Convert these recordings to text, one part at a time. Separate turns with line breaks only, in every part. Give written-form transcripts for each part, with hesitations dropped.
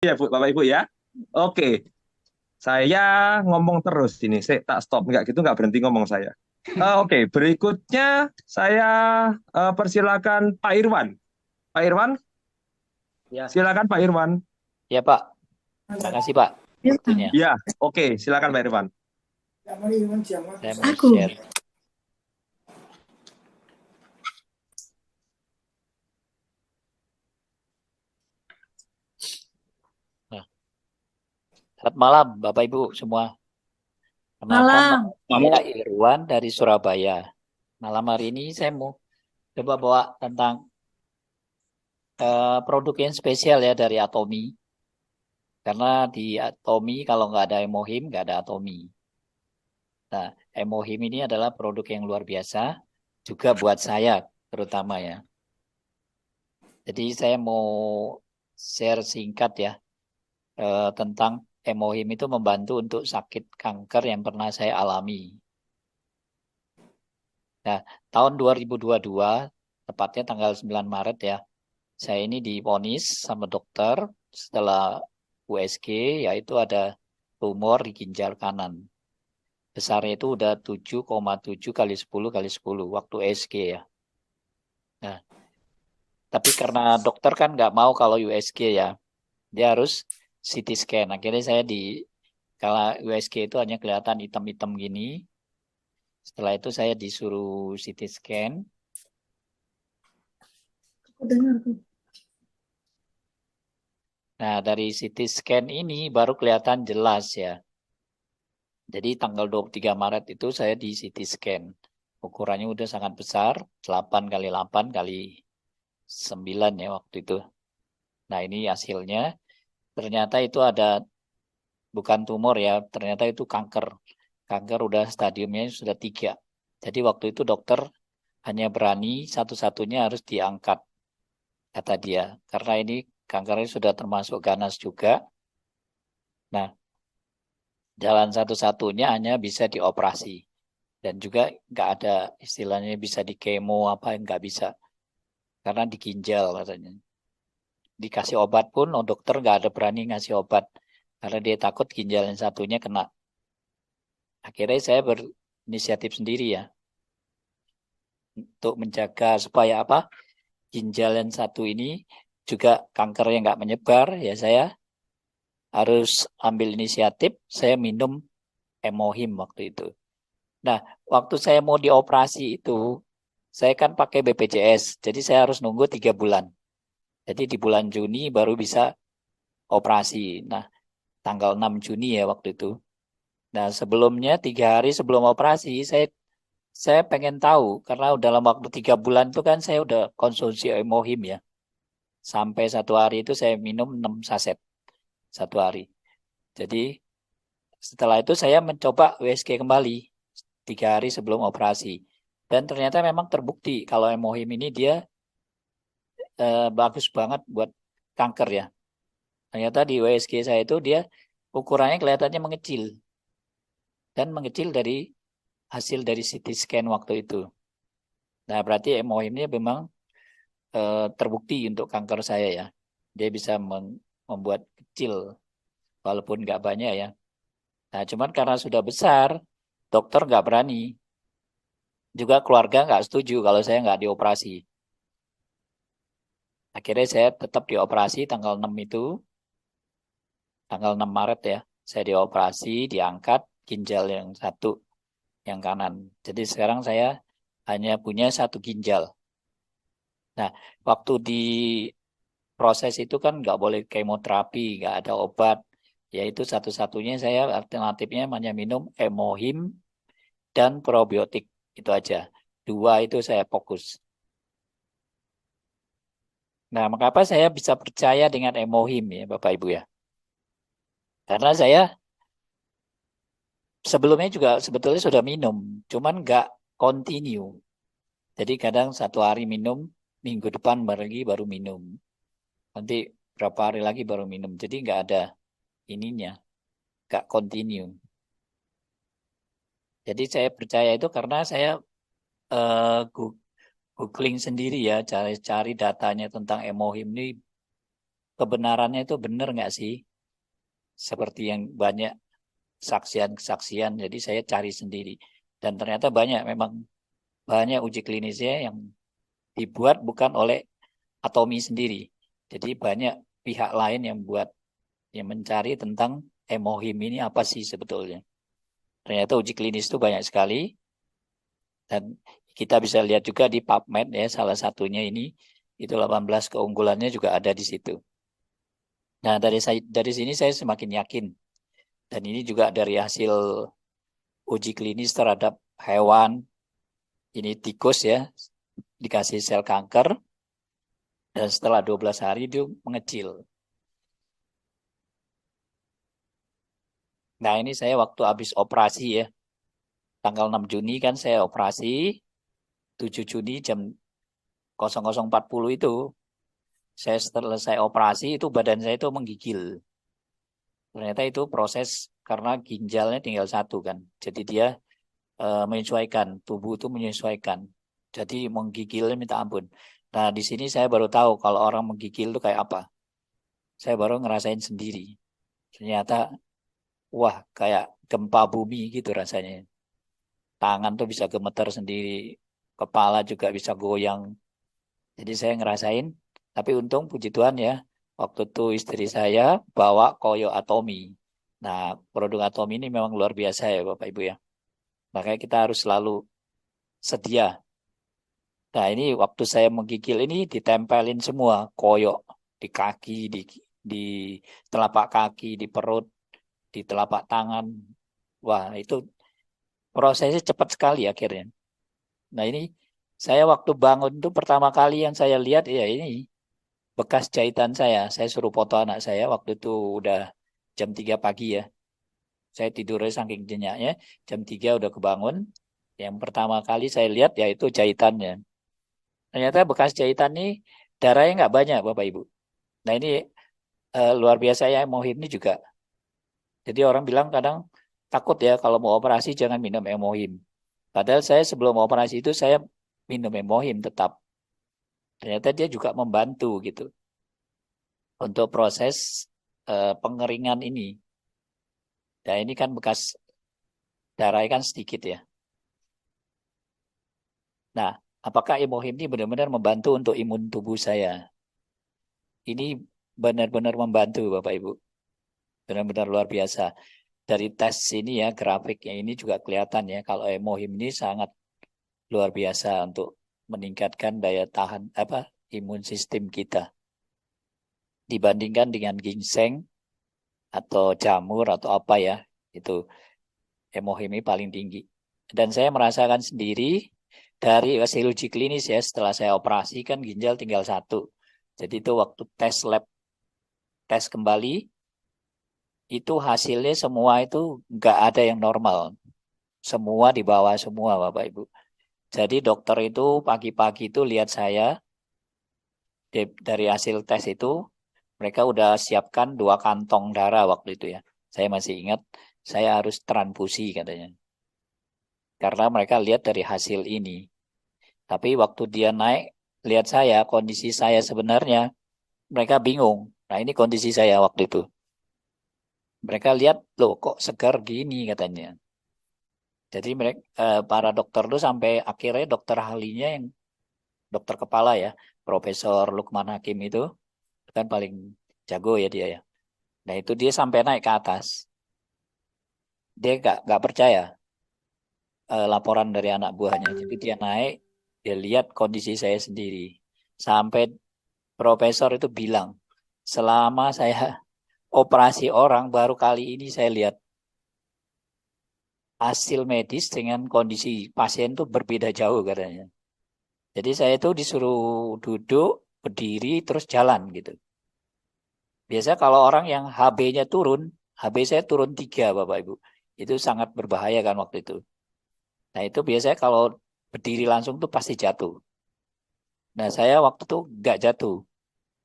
Ya, Bu, Bapak Ibu ya. Oke, saya ngomong terus ini. Saya tak stop, nggak gitu nggak berhenti ngomong saya. Oke, berikutnya saya persilakan Pak Irwan. Pak Irwan,
Ya,
silakan Pak Irwan.
ya Pak. Terima kasih Pak waktunya.
Ya, oke, silakan Pak Irwan.
Saya mau
Aku.
share. Nah, selamat malam Bapak Ibu semua. Kenalkan nama
Malam.
saya Irwan dari Surabaya. Malam hari ini saya mau coba bawa tentang produk yang spesial ya dari Atomi. Karena di Atomi kalau nggak ada Emohim, nggak ada Atomi. Nah, Emohim ini adalah produk yang luar biasa juga buat saya terutama ya. Jadi saya mau share singkat ya tentang Emohim itu membantu untuk sakit kanker yang pernah saya alami. Nah, tahun 2022, tepatnya tanggal 9 Maret ya, saya ini divonis sama dokter setelah USG, yaitu ada tumor di ginjal kanan. Besarnya itu udah 7,7 kali 10 kali 10 waktu USG ya. Nah, tapi karena dokter kan nggak mau kalau USG ya, dia harus CT scan. Akhirnya saya kalau USG itu hanya kelihatan hitam-hitam gini. Setelah itu saya disuruh CT scan.
Aku dengar tuh.
Nah, dari CT scan ini baru kelihatan jelas ya. Jadi tanggal 23 Maret itu saya di CT scan. Ukurannya udah sangat besar, 8 kali 8 kali 9 ya waktu itu. Nah, ini hasilnya. Ternyata itu ada bukan tumor ya, ternyata itu kanker. Kanker udah stadiumnya sudah 3. Jadi waktu itu dokter hanya berani satu-satunya harus diangkat, kata dia. Karena ini kankernya sudah termasuk ganas juga. Nah, jalan satu-satunya hanya bisa dioperasi. Dan juga nggak ada istilahnya bisa di kemo apa nggak bisa. Karena di ginjal katanya. Dikasih obat pun, oh, dokter nggak ada berani ngasih obat. Karena dia takut ginjal yang satunya kena. Akhirnya saya berinisiatif sendiri ya. Untuk menjaga supaya apa? Ginjal yang satu ini juga kankernya nggak menyebar. Ya saya harus ambil inisiatif. Saya minum Emohim waktu itu. Nah, waktu saya mau dioperasi itu, saya kan pakai BPJS, jadi saya harus nunggu 3 bulan. Jadi di bulan Juni baru bisa operasi. Nah, tanggal 6 Juni ya waktu itu. Nah, sebelumnya 3 hari sebelum operasi, saya pengen tahu karena dalam waktu 3 bulan itu kan saya udah konsumsi Emohim ya. Sampai satu hari itu saya minum 6 saset satu hari. Jadi setelah itu saya mencoba USG kembali 3 hari sebelum operasi. Dan ternyata memang terbukti kalau Emohim ini dia bagus banget buat kanker ya. Ternyata di USG saya itu dia ukurannya kelihatannya mengecil dan mengecil dari hasil dari CT scan waktu itu. Nah, berarti MOI ini memang terbukti untuk kanker saya ya. Dia bisa membuat kecil walaupun nggak banyak ya. Nah, cuman karena sudah besar, dokter nggak berani. Juga keluarga nggak setuju kalau saya nggak dioperasi. Akhirnya saya tetap dioperasi tanggal 6 itu, tanggal 6 Maret ya. Saya dioperasi, diangkat ginjal yang satu, yang kanan. Jadi sekarang saya hanya punya satu ginjal. Nah, waktu di proses itu kan nggak boleh kemoterapi, nggak ada obat. Yaitu satu-satunya saya alternatifnya hanya minum Emohim dan probiotik. Itu aja. Dua itu saya fokus. Nah, mengapa saya bisa percaya dengan Emohim ya Bapak Ibu ya? Karena saya sebelumnya juga sebetulnya sudah minum, cuman nggak continue. Jadi kadang satu hari minum, minggu depan baru minum. Nanti berapa hari lagi baru minum. Jadi nggak ada ininya, nggak continue. Jadi saya percaya itu karena saya googling sendiri ya, cari-cari datanya tentang Emohim ini kebenarannya itu benar nggak sih? Seperti yang banyak kesaksian-kesaksian, jadi saya cari sendiri. Dan ternyata memang banyak uji klinisnya yang dibuat bukan oleh Atomi sendiri. Jadi banyak pihak lain yang mencari tentang hemohim ini apa sih sebetulnya. Ternyata uji klinis itu banyak sekali dan kita bisa lihat juga di PubMed ya, salah satunya ini itu 18 keunggulannya juga ada di situ. Nah, dari sini saya semakin yakin, dan ini juga dari hasil uji klinis terhadap hewan, ini tikus ya, dikasih sel kanker dan setelah 12 hari dia mengecil. Nah, ini saya waktu habis operasi ya, tanggal 6 Juni kan saya operasi, 7 Juni jam 00.40 itu saya selesai operasi, itu badan saya itu menggigil. Ternyata itu proses karena ginjalnya tinggal satu kan. Jadi dia menyesuaikan, tubuh itu menyesuaikan. Jadi menggigilnya minta ampun. Nah, di sini saya baru tahu kalau orang menggigil itu kayak apa. Saya baru ngerasain sendiri. Ternyata, wah, kayak gempa bumi gitu rasanya. Tangan tuh bisa gemeter sendiri, kepala juga bisa goyang. Jadi saya ngerasain, tapi untung puji Tuhan ya, waktu itu istri saya bawa Koyo Atomi. Nah, produk Atomi ini memang luar biasa ya Bapak Ibu ya. Makanya kita harus selalu sedia. Nah, ini waktu saya menggigil ini ditempelin semua koyo di kaki, di telapak kaki, di perut, di telapak tangan. Wah, itu prosesnya cepat sekali akhirnya. Nah, ini saya waktu bangun itu pertama kali yang saya lihat ya ini bekas jahitan saya. Saya suruh foto anak saya waktu itu udah jam 3 pagi ya. Saya tidurnya saking jenyaknya, jam 3 udah kebangun. Yang pertama kali saya lihat yaitu jahitannya. Ternyata bekas jahitan ini darahnya nggak banyak Bapak Ibu. Nah ini luar biasa ya Emohim ini juga. Jadi orang bilang kadang takut ya kalau mau operasi jangan minum Emohim. Padahal saya sebelum operasi itu saya minum Emohim tetap. Ternyata dia juga membantu gitu untuk proses pengeringan ini. Nah ini kan bekas darahnya kan sedikit ya. Nah, apakah Emohim ini benar-benar membantu untuk imun tubuh saya? Ini benar-benar membantu Bapak Ibu. Benar-benar luar biasa. Dari tes ini ya, grafiknya ini juga kelihatan ya, kalau Emohim ini sangat luar biasa untuk meningkatkan daya tahan imun sistem kita. Dibandingkan dengan ginseng atau jamur atau apa ya, itu Emohim ini paling tinggi. Dan saya merasakan sendiri dari hasil uji klinis ya, setelah saya operasi kan ginjal tinggal satu. Jadi itu waktu tes lab, tes kembali, itu hasilnya semua itu nggak ada yang normal. Semua di bawah semua Bapak Ibu. Jadi dokter itu pagi-pagi itu lihat saya dari hasil tes itu mereka udah siapkan 2 kantong darah waktu itu ya. Saya masih ingat saya harus transfusi katanya. Karena mereka lihat dari hasil ini. Tapi waktu dia naik lihat saya kondisi saya sebenarnya mereka bingung. Nah ini kondisi saya waktu itu. Mereka lihat loh kok segar gini katanya. Jadi mereka para dokter itu sampai akhirnya dokter ahlinya yang dokter kepala ya, Profesor Lukman Hakim itu kan paling jago ya dia ya. Nah itu dia sampai naik ke atas. Dia nggak percaya laporan dari anak buahnya. Jadi dia naik, dia lihat kondisi saya sendiri. Sampai profesor itu bilang, selama saya operasi orang baru kali ini saya lihat hasil medis dengan kondisi pasien itu berbeda jauh katanya. Jadi saya itu disuruh duduk, berdiri, terus jalan gitu. Biasanya kalau orang yang HB-nya turun, HB saya turun 3 Bapak Ibu. Itu sangat berbahaya kan waktu itu. Nah itu biasanya kalau berdiri langsung tuh pasti jatuh. Nah saya waktu itu nggak jatuh,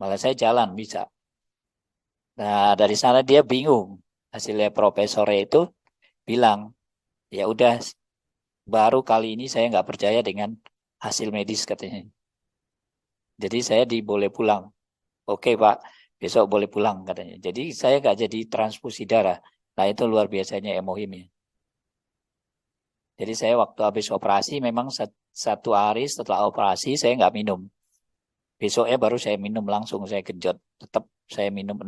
malah saya jalan bisa. Nah dari sana dia bingung. Hasilnya profesornya itu bilang, ya udah baru kali ini saya nggak percaya dengan hasil medis katanya. Jadi saya diboleh pulang. Oke Pak, Besok boleh pulang katanya. Jadi saya nggak jadi transfusi darah. Nah itu luar biasanya Emohim ya. Jadi saya waktu habis operasi memang satu hari setelah operasi saya nggak minum. Besoknya baru saya minum langsung saya genjot. Tetap saya minum 6.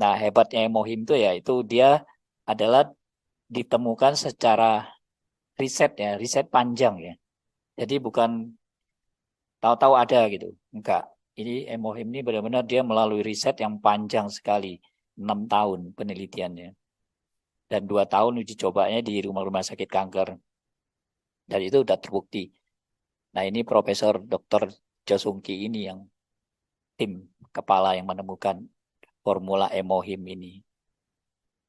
Nah hebatnya Emohim itu ya itu dia adalah ditemukan secara riset ya, riset panjang ya. Jadi bukan tahu-tahu ada gitu. Enggak. Ini Emohim ini benar-benar dia melalui riset yang panjang sekali. 6 tahun penelitiannya. Dan 2 tahun uji cobanya di rumah-rumah sakit kanker. Dan itu sudah terbukti. Nah ini Profesor Dr. Josungki ini yang tim kepala yang menemukan formula Emohim ini.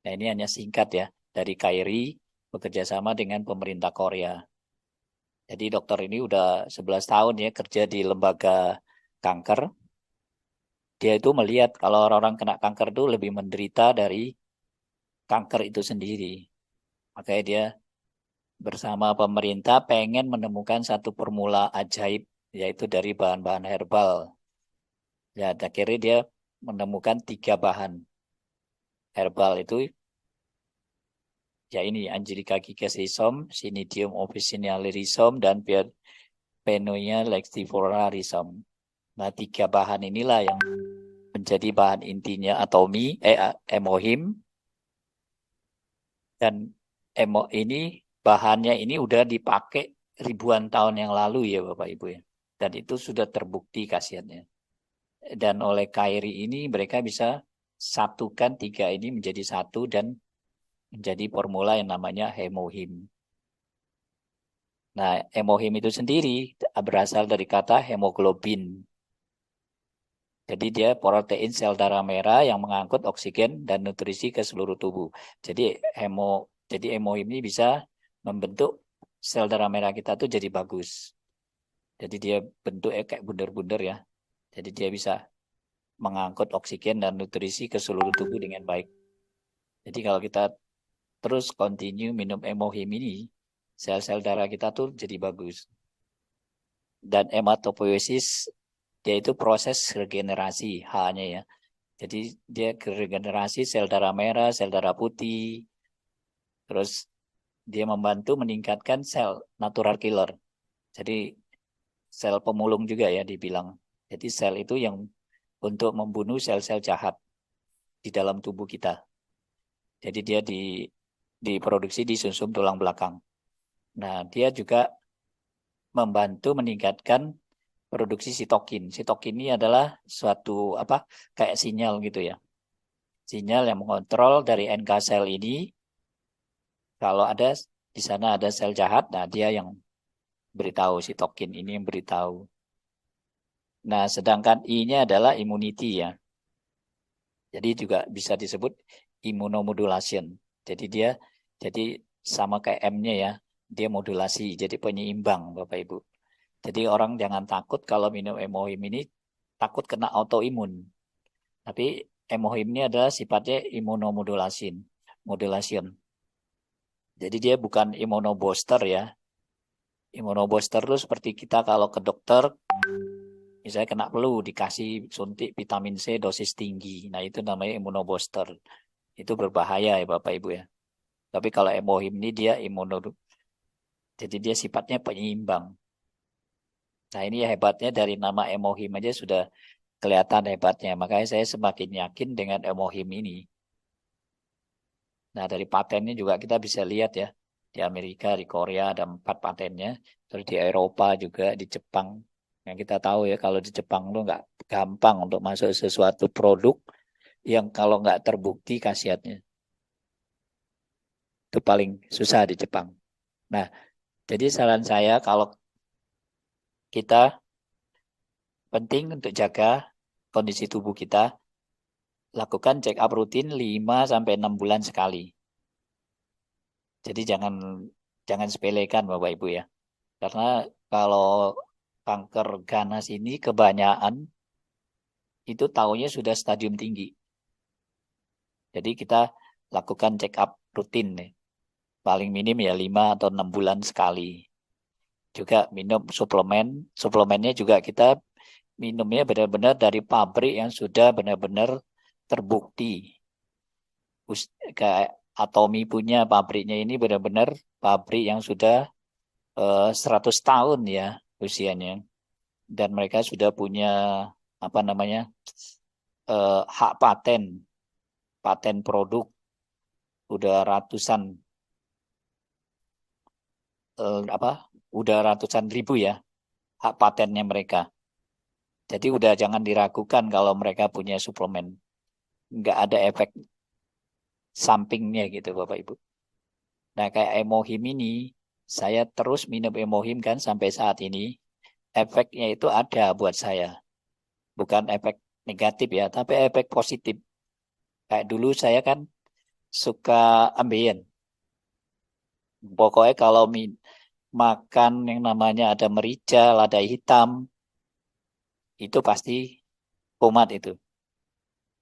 Nah ini hanya singkat ya. Dari KAIRI bekerja sama dengan pemerintah Korea. Jadi dokter ini udah 11 tahun ya kerja di lembaga kanker. Dia itu melihat kalau orang-orang kena kanker itu lebih menderita dari kanker itu sendiri. Makanya dia bersama pemerintah pengen menemukan satu formula ajaib yaitu dari bahan-bahan herbal. Ya, akhirnya dia menemukan 3 bahan herbal itu ya ini Angelica gigas rhizome, Cnidium officinale rhizome dan Penonia lexivora rhizome. Nah, 3 bahan inilah yang menjadi bahan intinya Emohim dan ini bahannya ini udah dipakai ribuan tahun yang lalu ya Bapak Ibu ya. Dan itu sudah terbukti khasiatnya. Dan oleh KAIRI ini mereka bisa satukan 3 ini menjadi satu dan menjadi formula yang namanya Hemohim. Nah, Hemohim itu sendiri berasal dari kata hemoglobin. Jadi dia protein sel darah merah yang mengangkut oksigen dan nutrisi ke seluruh tubuh. Jadi Hemohim ini bisa membentuk sel darah merah kita tuh jadi bagus. Jadi dia bentuknya kayak bundar-bundar ya. Jadi dia bisa mengangkut oksigen dan nutrisi ke seluruh tubuh dengan baik. Jadi kalau kita terus continue minum Emohim ini, sel-sel darah kita tuh jadi bagus. Dan hematopoiesis yaitu proses regenerasi H-nya ya. Jadi dia regenerasi sel darah merah, sel darah putih. Terus dia membantu meningkatkan sel natural killer. Jadi sel pemulung juga ya dibilang. Jadi sel itu yang untuk membunuh sel-sel jahat di dalam tubuh kita. Jadi dia diproduksi di sumsum tulang belakang. Nah, dia juga membantu meningkatkan produksi sitokin. Sitokin ini adalah suatu kayak sinyal gitu ya. Sinyal yang mengontrol dari NK sel ini kalau ada di sana ada sel jahat, nah dia yang beritahu sitokin ini yang beritahu. Nah, sedangkan I-nya adalah immunity ya. Jadi juga bisa disebut immunomodulation. Jadi sama kayak M-nya ya, dia modulasi, jadi penyeimbang Bapak Ibu. Jadi orang jangan takut kalau minum Emohim ini takut kena autoimun. Tapi Emohim ini adalah sifatnya immunomodulation. Modulation. Jadi dia bukan immunobooster ya. Immunobooster itu seperti kita kalau ke dokter, misalnya kena flu, dikasih suntik vitamin C dosis tinggi. Nah itu namanya immunobooster. Itu berbahaya ya Bapak Ibu ya. Tapi kalau Emohim ini dia jadi dia sifatnya penyeimbang. Nah ini hebatnya dari nama Emohim aja sudah kelihatan hebatnya. Makanya saya semakin yakin dengan Emohim ini. Nah dari patennya juga kita bisa lihat ya. Di Amerika, di Korea ada 4 patennya. Terus di Eropa juga, di Jepang. Yang kita tahu ya kalau di Jepang lu nggak gampang untuk masuk sesuatu produk yang kalau nggak terbukti khasiatnya. Itu paling susah di Jepang. Nah, jadi saran saya kalau kita penting untuk jaga kondisi tubuh kita, lakukan check up rutin 5 sampai 6 bulan sekali. Jadi jangan jangan sepelekan Bapak Ibu ya. Karena kalau kanker ganas ini kebanyakan itu taunya sudah stadium tinggi. Jadi kita lakukan check up rutin nih. Paling minim ya 5 atau 6 bulan sekali. Juga minum suplemen. Suplemennya juga kita minumnya benar-benar dari pabrik yang sudah benar-benar terbukti. Kayak Atomi punya pabriknya ini benar-benar pabrik yang sudah 100 tahun ya usianya. Dan mereka sudah punya apa namanya hak paten, paten produk udah ratusan apa udah ratusan ribu ya hak patennya mereka. Jadi udah jangan diragukan kalau mereka punya suplemen. Nggak ada efek sampingnya gitu Bapak Ibu. Nah kayak Emohim ini, saya terus minum Emohim kan sampai saat ini. Efeknya itu ada buat saya. Bukan efek negatif ya, tapi efek positif. Kayak dulu saya kan suka ambeien. Pokoknya kalau makan yang namanya ada merica, lada hitam, itu pasti kumat itu.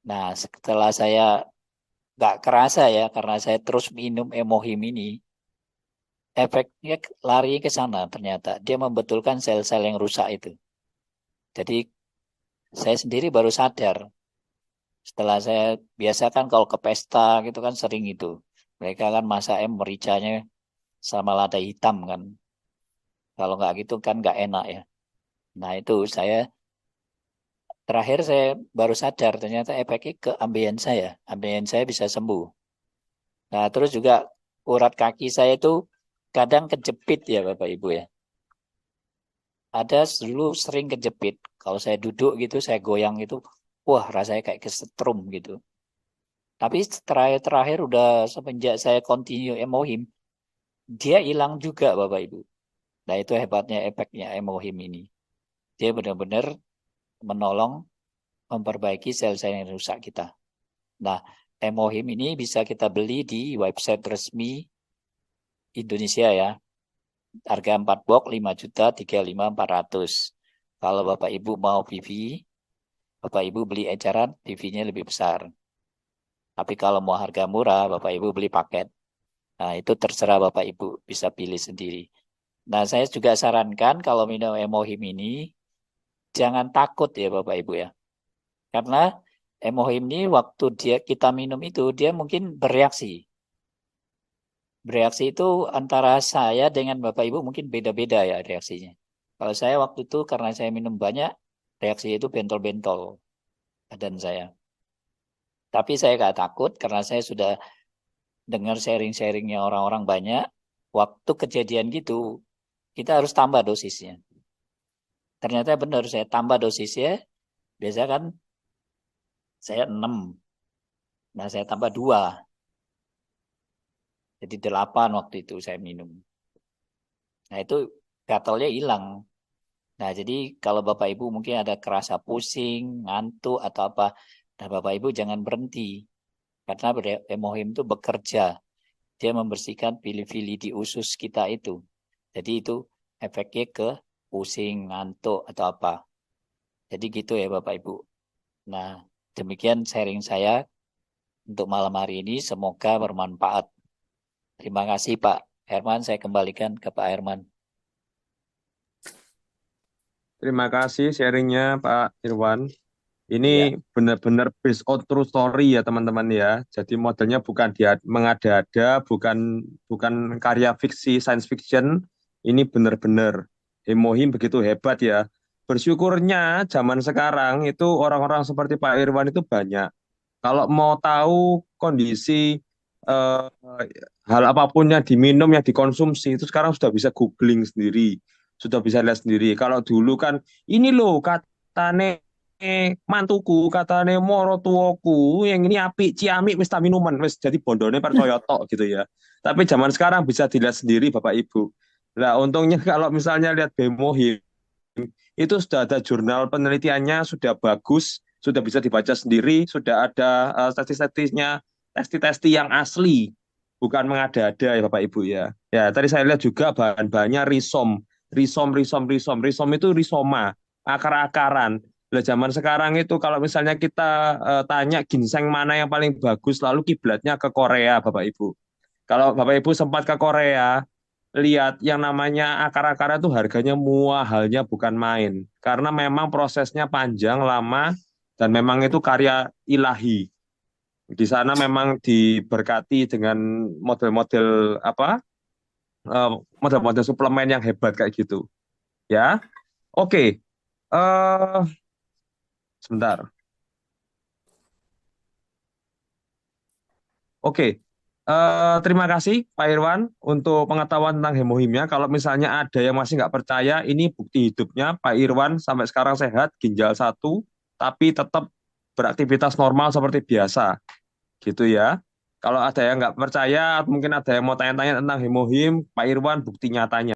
Nah, setelah saya nggak kerasa ya, karena saya terus minum Emohim ini, efeknya lari ke sana ternyata. Dia membetulkan sel-sel yang rusak itu. Jadi saya sendiri baru sadar. Setelah saya biasa kan kalau ke pesta gitu kan sering itu. Mereka kan masak mericanya sama lada hitam kan. Kalau nggak gitu kan nggak enak ya. Nah itu saya terakhir saya baru sadar ternyata efeknya ke ambeien saya. Ambeien saya bisa sembuh. Nah terus juga urat kaki saya itu kadang kejepit ya Bapak Ibu ya. Ada dulu sering kejepit. Kalau saya duduk gitu, saya goyang gitu, wah rasanya kayak kesetrum gitu. Tapi terakhir-terakhir udah semenjak saya continue Emohim, dia hilang juga Bapak Ibu. Nah itu hebatnya efeknya Emohim ini. Dia benar-benar menolong memperbaiki sel-sel yang rusak kita. Nah, Emohim ini bisa kita beli di website resmi Indonesia ya. Harga 4 box 5 juta 35.400. Kalau Bapak Ibu mau PV, Bapak Ibu beli eceran, PV-nya lebih besar. Tapi kalau mau harga murah, Bapak Ibu beli paket. Nah, itu terserah Bapak Ibu, bisa pilih sendiri. Nah, saya juga sarankan kalau minum Emohim ini, jangan takut ya Bapak Ibu ya. Karena Emohim ini waktu kita minum itu, dia mungkin bereaksi. Bereaksi itu antara saya dengan Bapak Ibu mungkin beda-beda ya reaksinya. Kalau saya waktu itu karena saya minum banyak, reaksi itu bentol-bentol badan saya. Tapi saya nggak takut karena saya sudah dengar sharing-sharingnya orang-orang banyak. Waktu kejadian gitu, kita harus tambah dosisnya. Ternyata benar, saya tambah dosisnya. Biasa kan saya 6. Nah, saya tambah 2. Jadi 8 waktu itu saya minum. Nah, itu gatalnya hilang. Nah, jadi kalau Bapak Ibu mungkin ada kerasa pusing, ngantuk, atau apa. Nah, Bapak Ibu jangan berhenti. Karena Emohim itu bekerja. Dia membersihkan pili-pili di usus kita itu. Jadi itu efeknya ke pusing, ngantuk, atau apa. Jadi gitu ya Bapak Ibu. Nah, demikian sharing saya untuk malam hari ini. Semoga bermanfaat. Terima kasih Pak Herman. Saya kembalikan ke Pak Herman.
Terima kasih sharingnya Pak Irwan. Ini
Ya,
benar-benar based on true story ya teman-teman ya. Jadi modelnya bukan dia mengada-ada, bukan bukan karya fiksi science fiction. Ini benar-benar Hemohim begitu hebat ya. Bersyukurnya zaman sekarang itu orang-orang seperti Pak Irwan itu banyak. Kalau mau tahu kondisi eh, hal apapun yang diminum, yang dikonsumsi, itu sekarang sudah bisa googling sendiri, sudah bisa lihat sendiri. Kalau dulu kan, ini loh katane mantuku, katane moro tuoku, yang ini api, ciamik, wis tak minuman, wis jadi bondone percaya tok gitu ya. Tapi zaman sekarang bisa dilihat sendiri Bapak Ibu. Nah, untungnya kalau misalnya lihat Bemo itu sudah ada jurnal penelitiannya, sudah bagus, sudah bisa dibaca sendiri, sudah ada statistik-statistiknya, testi-testi yang asli, bukan mengada-ada ya Bapak Ibu ya. Ya, tadi saya lihat juga bahan-bahannya risom itu risoma, akar-akaran. Nah, zaman sekarang itu kalau misalnya kita tanya ginseng mana yang paling bagus, lalu kiblatnya ke Korea, Bapak Ibu. Kalau Bapak Ibu sempat ke Korea, lihat yang namanya akar-akar itu harganya muahalnya bukan main. Karena memang prosesnya panjang, lama, dan memang itu karya ilahi. Di sana memang diberkati dengan model-model apa? eh, model-model suplemen yang hebat kayak gitu. Ya, oke. Sebentar. Oke, terima kasih Pak Irwan untuk pengetahuan tentang hemohimia. Kalau misalnya ada yang masih nggak percaya, ini bukti hidupnya Pak Irwan sampai sekarang sehat, ginjal satu, tapi tetap beraktivitas normal seperti biasa, gitu ya. Kalau ada yang nggak percaya, atau mungkin ada yang mau tanya-tanya tentang hemohim, Pak Irwan bukti nyatanya.